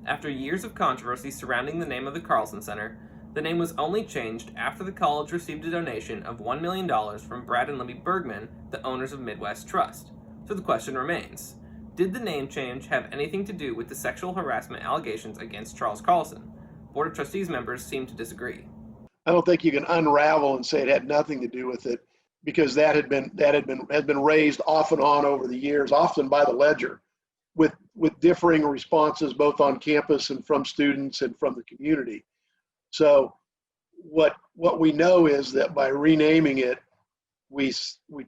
After years of controversy surrounding the name of the Carlsen Center, the name was only changed after the college received a donation of $1 million from Brad and Libby Bergman, the owners of Midwest Trust. So the question remains, did the name change have anything to do with the sexual harassment allegations against Charles Carlsen? Board of Trustees members seem to disagree. I don't think you can unravel and say it had nothing to do with it, because that had been raised off and on over the years, often by the ledger, with differing responses both on campus and from students and from the community. So what we know is that by renaming it, we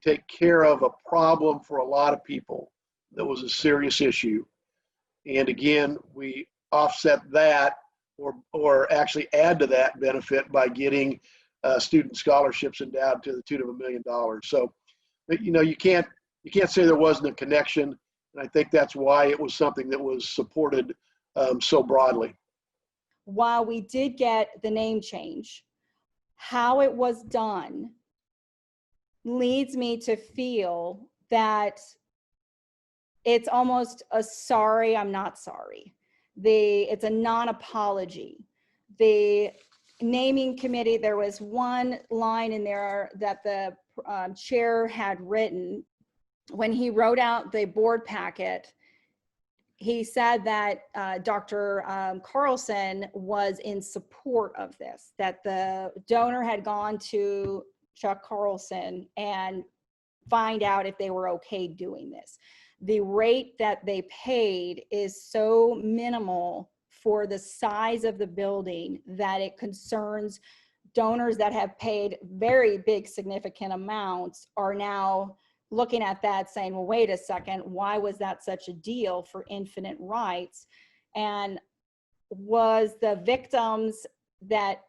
take care of a problem for a lot of people that was a serious issue. And again, we offset that or actually add to that benefit by getting student scholarships endowed to the tune of $1 million. So, you can't say there wasn't a connection. And I think that's why it was something that was supported so broadly. While we did get the name change, how it was done leads me to feel that it's almost a sorry, I'm not sorry. It's a non-apology. The naming committee, there was one line in there that the chair had written when he wrote out the board packet. He said that Dr. Carlsen was in support of this, that the donor had gone to Chuck Carlsen and find out if they were okay doing this. The rate that they paid is so minimal for the size of the building that it concerns donors that have paid very big significant amounts are now looking at that saying, well, wait a second, why was that such a deal for infinite rights? And was the victims that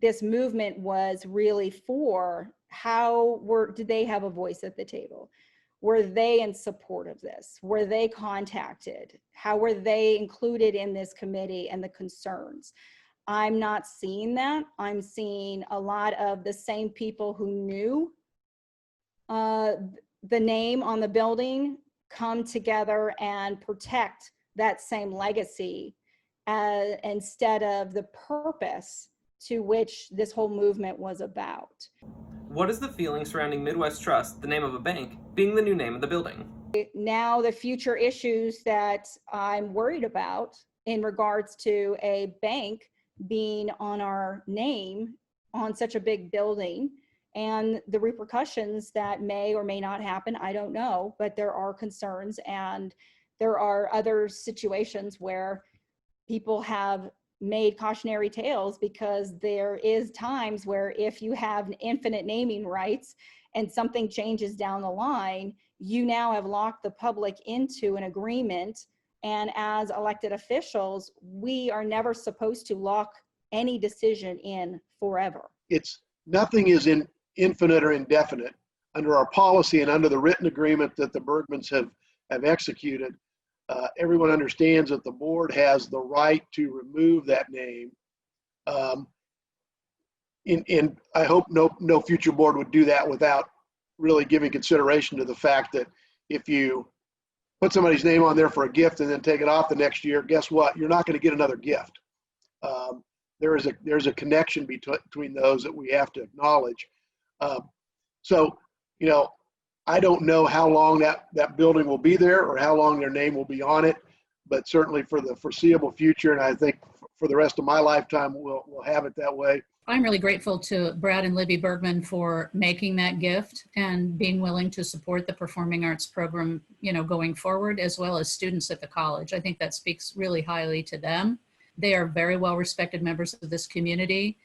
this movement was really for, did they have a voice at the table? Were they in support of this? Were they contacted? How were they included in this committee and the concerns? I'm not seeing that. I'm seeing a lot of the same people who knew the name on the building come together and protect that same legacy instead of the purpose to which this whole movement was about. What is the feeling surrounding Midwest Trust, the name of a bank, being the new name of the building? Now the future issues that I'm worried about in regards to a bank being on our name on such a big building, and the repercussions that may or may not happen, I don't know, but there are concerns, and there are other situations where people have made cautionary tales, because there is times where if you have infinite naming rights and something changes down the line, you now have locked the public into an agreement. And as elected officials, we are never supposed to lock any decision in forever. Nothing is infinite or indefinite. Under our policy and under the written agreement that the Bergmans have executed, everyone understands that the board has the right to remove that name. And I hope no future board would do that without really giving consideration to the fact that if you put somebody's name on there for a gift and then take it off the next year, guess what? You're not going to get another gift. There's a connection between those that we have to acknowledge. So, I don't know how long that building will be there or how long their name will be on it, but certainly for the foreseeable future, and I think for the rest of my lifetime, we'll have it that way. I'm really grateful to Brad and Libby Bergman for making that gift and being willing to support the performing arts program, going forward, as well as students at the college. I think that speaks really highly to them. They are very well respected members of this community.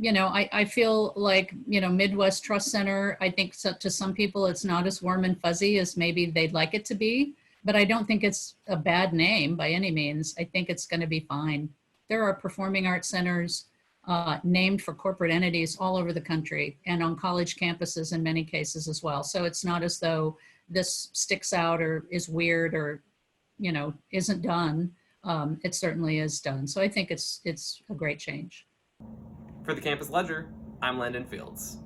I feel like, Midwest Trust Center, I think to some people it's not as warm and fuzzy as maybe they'd like it to be, but I don't think it's a bad name by any means. I think it's going to be fine. There are performing arts centers named for corporate entities all over the country and on college campuses in many cases as well. So it's not as though this sticks out or is weird or, isn't done. It certainly is done. So I think it's a great change. For the Campus Ledger, I'm Landen Fields.